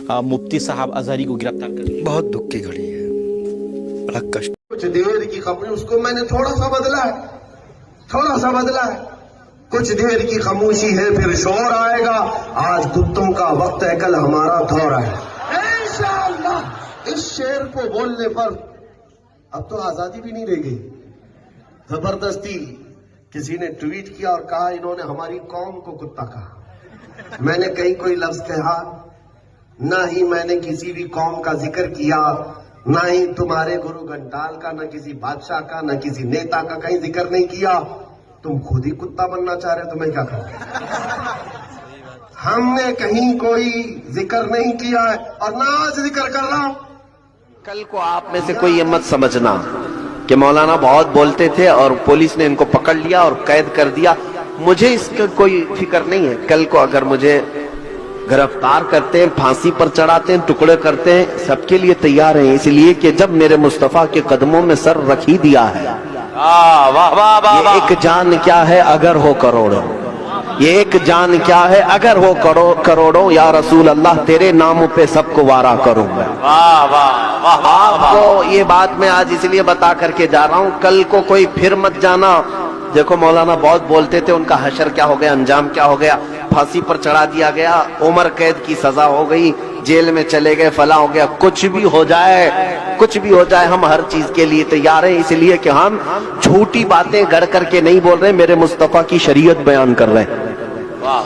मुफ्ती साहब अजहरी को गिरफ्तार कर लिया। बहुत दुख की घड़ी है, बड़ा कष्ट। कुछ देर की खामोशी, उसको मैंने थोड़ा सा बदला है, थोड़ा सा बदला है। कुछ देर की खामोशी है, फिर शोर आएगा। आज कुत्तों का वक्त है, कल हमारा दौर है इंशाअल्लाह। इस शेर को बोलने पर अब तो आजादी भी नहीं रह गई। जबरदस्ती किसी ने ट्वीट किया और कहा इन्होंने हमारी कौम को कुत्ता कहा। मैंने कहीं कोई लफ्ज कहा, ना ही मैंने किसी भी कौम का जिक्र किया, ना ही तुम्हारे गुरु घंटाल का, ना किसी बादशाह का, ना किसी नेता का कहीं जिक्र नहीं किया। तुम खुद ही कुत्ता बनना चाह रहे हो, तुम्हें क्या करूं? हमने कहीं कोई जिक्र नहीं किया है और ना आज जिक्र कर रहा हूं। कल को आप में से कोई ये मत समझना कि मौलाना बहुत बोलते थे और पुलिस ने इनको पकड़ लिया और कैद कर दिया। मुझे इसका कोई फिक्र नहीं है। कल को अगर मुझे गिरफ्तार करते हैं, फांसी पर चढ़ाते हैं, टुकड़े करते हैं, सबके लिए तैयार हैं। इसलिए कि जब मेरे मुस्तफा के कदमों में सर रख ही दिया है, ये एक जान क्या है अगर हो करोड़ों, ये एक जान क्या है अगर हो करोड़ों, या रसूल अल्लाह तेरे नामों पे सबको वारा करूंगा। आपको ये बात मैं आज इसलिए बता करके जा रहा हूं, कल को कोई फिर मत जाना। देखो मौलाना बहुत बोलते थे, उनका हशर क्या हो गया, अंजाम क्या हो गया, फांसी पर चढ़ा दिया गया, उम्र कैद की सजा हो गई, जेल में चले गए, फला हो गया। कुछ भी हो जाए, कुछ भी हो जाए, हम हर चीज के लिए तैयार हैं। इसलिए कि हम झूठी बातें गढ़ करके नहीं बोल रहे, मेरे मुस्तफा की शरीयत बयान कर रहे हैं।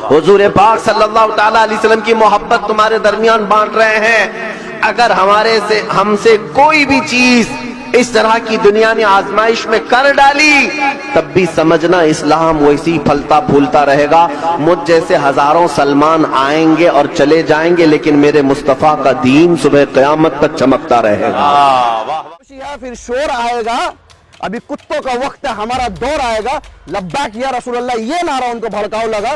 हुजूर पाक सल्लल्लाहु ताला अलैहि वसल्लम की मोहब्बत तुम्हारे दरमियान बांट रहे हैं। अगर हमसे कोई भी चीज इस तरह की दुनिया ने आजमाइश में कर डाली, तब भी समझना इस्लाम वैसे ही फलता फूलता रहेगा। मुझ जैसे हजारों सलमान आएंगे और चले जाएंगे, लेकिन मेरे मुस्तफा का दीन सुबह कयामत तक चमकता रहेगा। फिर शोर आएगा, अभी कुत्तों का वक्त है, हमारा दौर आएगा। लब्बैक या रसूल अल्लाह, ये नारा उनको भड़काऊ लगा।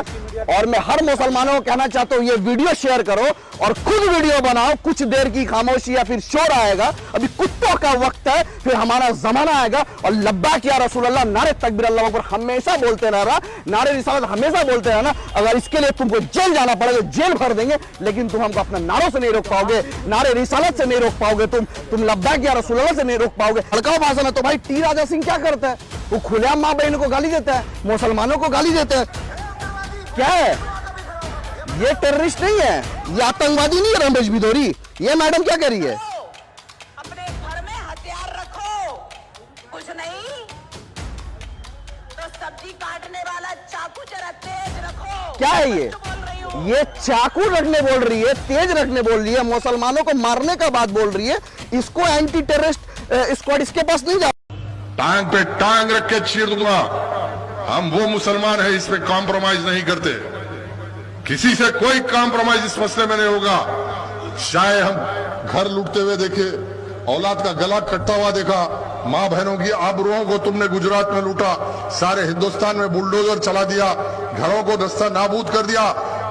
और मैं हर मुसलमानों को कहना चाहता हूँ, ये वीडियो शेयर करो और खुद वीडियो बनाओ। कुछ देर की खामोशी या फिर शोर आएगा, अभी कुत्तों का वक्त है, फिर हमारा जमाना आएगा। और लब्बैक या रसूल अल्लाह, नारे तकबीर अल्लाह अकबर हमेशा बोलते रहना, नारे रिसालत हमेशा बोलते रहना। अगर इसके लिए तुमको जेल जाना पड़ेगा, जेल भर देंगे, लेकिन तुम हमको अपने नारों से नहीं रोक पाओगे, नारे रिसालत से नहीं रोक पाओगे, तुम लब्बैक या रसूल अल्लाह से नहीं रोक पाओगे। भड़काऊ भाषा में तो भाई टी राजा सिंह क्या करता है, वो खुलेआम माँ बहन को गाली देता है, मुसलमानों को गाली देता है। क्या है ये? टेररिस्ट नहीं है, ये आतंकवादी नहीं है रमेश भिदोरी। ये मैडम क्या कह रही है? अपने घर में हथियार रखो, कुछ नहीं तो सब्जी काटने वाला चाकू जरा तेज रखो। क्या है ये चाकू रखने बोल रही है, तेज रखने बोल रही है, मुसलमानों को मारने का बात बोल रही है। इसको एंटी टेररिस्ट स्क्वाड इसके पास नहीं जा। टांग पे टांग रख के चीर दूंगा। हम वो मुसलमान है, इसमें कॉम्प्रोमाइज नहीं करते, किसी से कोई कॉम्प्रोमाइज इस मसले में नहीं होगा। चाहे हम घर लूटते हुए देखे, औलाद का गला कटता हुआ देखा, मां बहनों की आबरूओं को तुमने गुजरात में लूटा, सारे हिंदुस्तान में बुलडोजर चला दिया, घरों को दस्ता नाबूद कर दिया,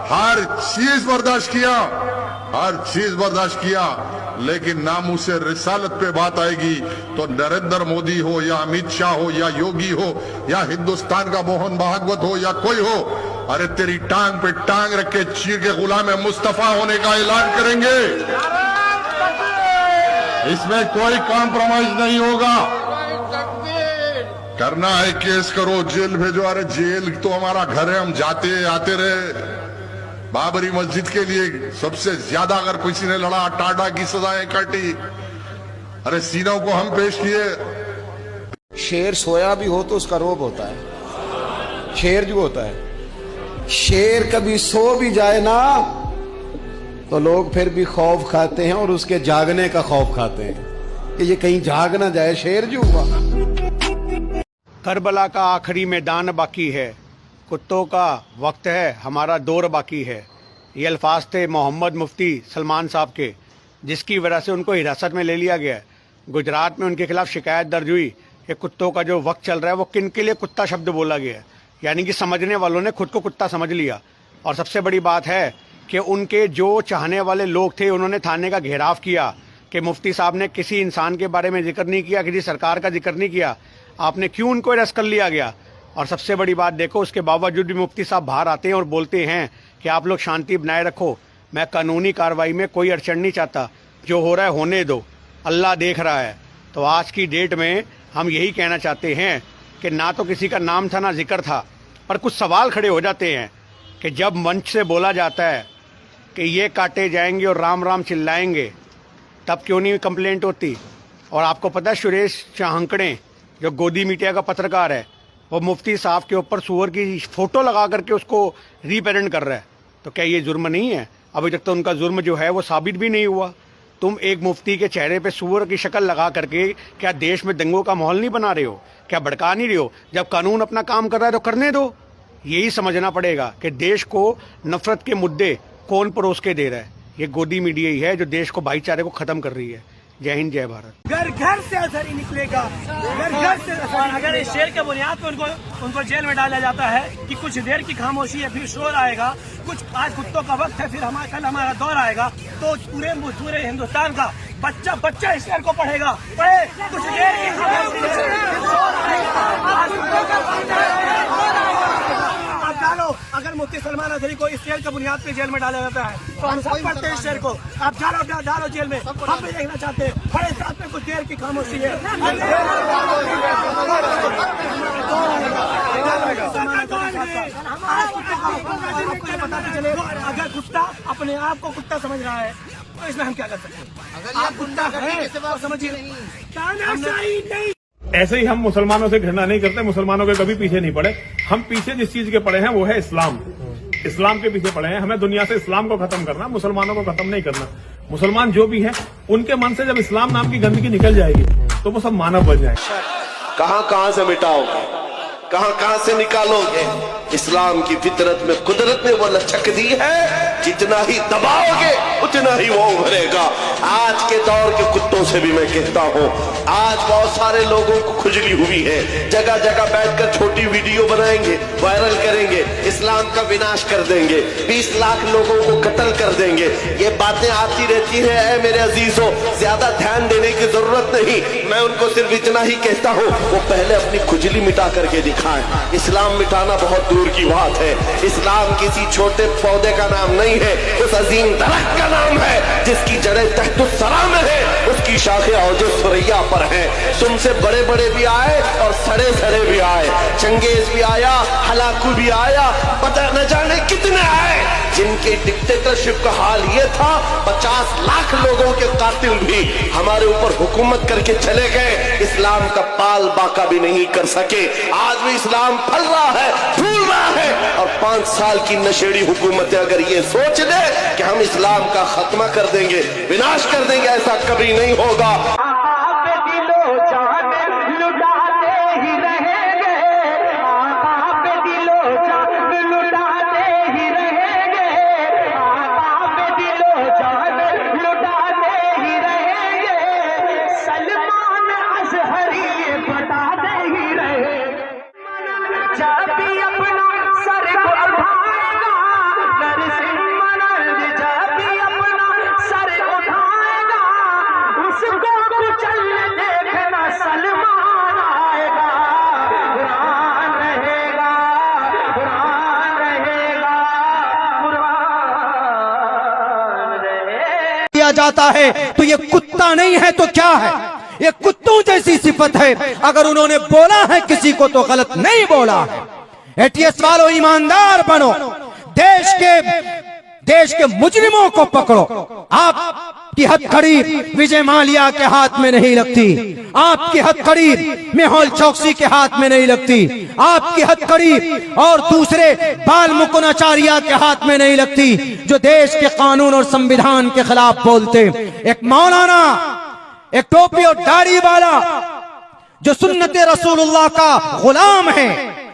हर चीज बर्दाश्त किया, हर चीज बर्दाश्त किया। लेकिन नामूसे रिसालत पे बात आएगी तो नरेंद्र मोदी हो या अमित शाह हो या योगी हो या हिंदुस्तान का मोहन भागवत हो या कोई हो, अरे तेरी टांग पे टांग रख के चीर के गुलाम मुस्तफा होने का ऐलान करेंगे। इसमें कोई कॉम्प्रोमाइज नहीं होगा। करना है केस करो, जेल भेजो। अरे जेल तो हमारा घर है, हम जाते आते रहे। बाबरी मस्जिद के लिए सबसे ज्यादा अगर किसी ने लड़ा, टाटा की सजाएं काटी, अरे सीनों को हम पेश किए। शेर सोया भी हो तो उसका रोब होता है। शेर जो होता है, शेर कभी सो भी जाए ना तो लोग फिर भी खौफ खाते हैं, और उसके जागने का खौफ खाते हैं कि ये कहीं जाग ना जाए। शेर जो हुआ। करबला का आखिरी मैदान बाकी है, कुत्तों का वक्त है, हमारा दौर बाकी है। ये अल्फाज थे मोहम्मद मुफ्ती सलमान साहब के, जिसकी वजह से उनको हिरासत में ले लिया गया है। गुजरात में उनके खिलाफ शिकायत दर्ज हुई कि कुत्तों का जो वक्त चल रहा है वो किन के लिए कुत्ता शब्द बोला गया है, यानी कि समझने वालों ने खुद को कुत्ता समझ लिया। और सबसे बड़ी बात है कि उनके जो चाहने वाले लोग थे, उन्होंने थाने का घेराव किया कि मुफ्ती साहब ने किसी इंसान के बारे में जिक्र नहीं किया, किसी सरकार का जिक्र नहीं किया, आपने क्यों उनको अरेस्ट कर लिया गया। और सबसे बड़ी बात देखो, उसके बावजूद भी मुफ्ती साहब बाहर आते हैं और बोलते हैं कि आप लोग शांति बनाए रखो। मैं कानूनी कार्रवाई में कोई अड़चन नहीं चाहता, जो हो रहा है होने दो, अल्लाह देख रहा है। तो आज की डेट में हम यही कहना चाहते हैं कि ना तो किसी का नाम था ना जिक्र था, पर कुछ सवाल खड़े हो जाते हैं कि जब मंच से बोला जाता है कि ये काटे जाएंगे और राम राम चिल्लाएंगे, तब क्यों नहीं कंप्लेंट होती। और आपको पता है सुरेश चाहंकड़े जो गोदी मीडिया का पत्रकार है, वो मुफ्ती साहब के ऊपर सूअर की फोटो लगा करके उसको रीप्रेजेंट कर रहा है। तो क्या ये जुर्म नहीं है? अभी तक तो उनका जुर्म जो है वो साबित भी नहीं हुआ। तुम एक मुफ्ती के चेहरे पे सूअर की शक्ल लगा करके क्या देश में दंगों का माहौल नहीं बना रहे हो? क्या भड़का नहीं रहे हो? जब कानून अपना काम कर रहा है तो करने दो। यही समझना पड़ेगा कि देश को नफरत के मुद्दे कौन परोस के दे रहा है। ये गोदी मीडिया ही है जो देश को भाईचारे को खत्म कर रही है। जय हिंद, जय भारत। घर घर से असर ही निकलेगा, घर घर से असर। और अगर इस शेर के बुनियाद पर उनको जेल में डाला जाता है कि कुछ देर की खामोशी है फिर शोर आएगा, कुछ आज कुत्तों का वक्त है फिर कल हमारा दौर आएगा, तो पूरे हिंदुस्तान का बच्चा बच्चा इस शेर को पढ़ेगा। पढ़े कुछ देर की खामोशी है शोर आएगा। आप डालो, अगर मुफ्ती सलमान अजहरी को इस शेर के बुनियाद पे जेल में डाला जाता है तो हम सब पढ़ते हैं इस शेर को। आप डालो जेल में, हम भी देखना चाहते हैं। बड़े साथ में कुछ देर की खामोशी है। आपको बताते चले, अगर कुत्ता अपने आप को कुत्ता समझ रहा है तो इसमें हम क्या कर सकते हैं? आप कुत्ता है तो समझिए नहीं। ऐसे ही हम मुसलमानों से घृणा नहीं करते, मुसलमानों के कभी पीछे नहीं पड़े। हम पीछे जिस चीज के पड़े हैं वो है इस्लाम। इस्लाम के पीछे पड़े हैं। हमें दुनिया से इस्लाम को खत्म करना, मुसलमानों को खत्म नहीं करना। मुसलमान जो भी है उनके मन से जब इस्लाम नाम की गंदगी निकल जाएगी तो वो सब मानव बन जाएंगे। कहां से मिटाओगे, कहां से निकालोगे? इस्लाम की फितरत में कुदरत ने वो लचक दी है, जितना ही दबाओगे उतना ही वो उभरेगा। आज के दौर के कुत्तों से भी मैं कहता हूँ, आज बहुत सारे लोगों को खुजली हुई है, जगह जगह बैठकर छोटी वीडियो बनाएंगे, वायरल करेंगे, इस्लाम का विनाश कर देंगे, 20 लाख लोगों को कत्ल कर देंगे। ये बातें आती रहती है। ऐ मेरे अजीजों, ज्यादा ध्यान देने की जरूरत नहीं। मैं उनको सिर्फ इतना ही कहता हूँ, वो पहले अपनी खुजली मिटा करके दिखाएं। इस्लाम मिटाना बहुत दूर की बात है। इस्लाम किसी छोटे पौधे का नाम नहीं है, उस अजीम दरख्त का नाम है जिसकी जड़ें तख्तुस्सरा में है, उसकी शाखें औज सुरैया पर हैं। तुमसे बड़े बड़े भी आए और सड़े सड़े भी आए, चंगेज भी आया, हलाकू भी आया, पता न जाने कितने आए, जिनके डिक्टेटरशिप का हाल ये था 50 लाख लोगों के कातिल भी हमारे ऊपर हुकूमत करके चले गए, इस्लाम का पाल बाका भी नहीं कर सके। आज भी इस्लाम फल रहा है, फूल रहा है, और 5 साल की नशेड़ी हुकूमतें अगर ये सोच ले कि हम इस्लाम का खात्मा कर देंगे, विनाश कर देंगे, ऐसा कभी नहीं होगा। जाता है तो ये कुत्ता नहीं है तो क्या है? ये कुत्तों जैसी सिफत है। अगर उन्होंने बोला है किसी को तो गलत नहीं बोला है। एटीएस वालों, ईमानदार बनो, देश के मुजरिमों को पकड़ो। आपकी हथकड़ी विजय माल्या के हाथ में नहीं लगती, आपकी हथकड़ी मेहुल चौकसी के हाथ में नहीं लगती, आपकी हथकड़ी और दूसरे बाल मुकुंदाचार्य के हाथ में नहीं लगती जो देश के कानून और संविधान के खिलाफ बोलते। एक मौलाना, एक टोपी और दाढ़ी वाला जो सुन्नत रसूलुल्लाह का गुलाम है,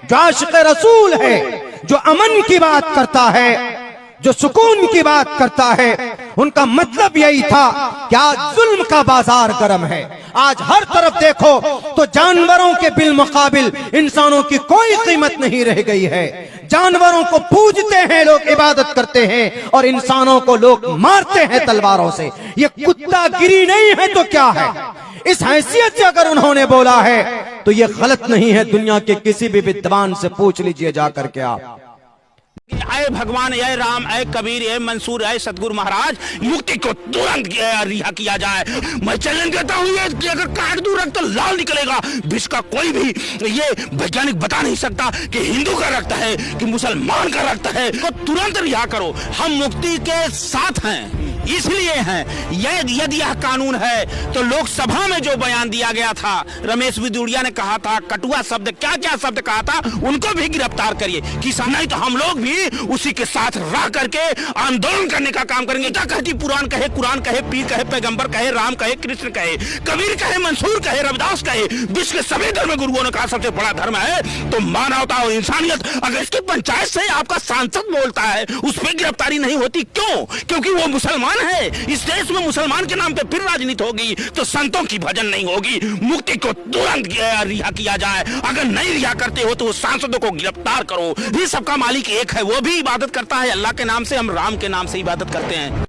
जो आशिक रसूल है, जो अमन की बात करता है, जो सुकून की बात करता है, उनका मतलब यही था कि आज जुल्म का बाजार गर्म है। आज हर तरफ देखो तो जानवरों के बिल मुकाबिल इंसानों की कोई कीमत नहीं रह गई है। जानवरों को पूजते हैं लोग, इबादत करते हैं, और इंसानों को लोग मारते हैं तलवारों से। ये कुत्ता गिरी नहीं है तो क्या है? इस हैसियत से अगर उन्होंने बोला है तो ये गलत नहीं है। दुनिया के किसी भी विद्वान से पूछ लीजिए जाकर के आप। ए भगवान, ए राम, ए कबीर, ए मंसूर, ए सतगुरु महाराज, मुक्ति को तुरंत रिहा किया जाए। मैं चैलेंज करता हूँ ये कि अगर काट दूं रक्त तो लाल निकलेगा। विश्व का कोई भी ये वैज्ञानिक बता नहीं सकता कि हिंदू का रक्त है कि मुसलमान का रक्त है। तो तुरंत रिहा करो। हम मुक्ति के साथ हैं, इसलिए हैं। यदि यह कानून है तो लोकसभा में जो बयान दिया गया था, रमेश बिदुड़िया ने कहा था, कटुआ शब्द, क्या क्या शब्द कहा था, उनको भी गिरफ्तार करिए। किसान नहीं तो हम लोग भी उसी के साथ रह करके आंदोलन करने का काम करेंगे। क्या कहती पुराण कहे, कुरान कहे, पीर कहे, पैगंबर कहे, राम कहे, कृष्ण कहे, कबीर कहे, मंसूर कहे, रविदास कहे, विश्व के सभी धर्म गुरुओं ने कहा सबसे बड़ा धर्म है तो मानवता और इंसानियत। अगर इसकी पंचायत से आपका सांसद बोलता है, उस पर गिरफ्तारी नहीं होती, क्यों? क्योंकि वो मुसलमान है। इस देश में मुसलमान के नाम पे फिर राजनीति होगी तो संतों की भजन नहीं होगी। मुक्ति को तुरंत रिहा किया जाए। अगर नहीं रिहा करते हो तो सांसदों को गिरफ्तार करो। ये सबका मालिक एक है, वो भी इबादत करता है अल्लाह के नाम से, हम राम के नाम से इबादत करते हैं।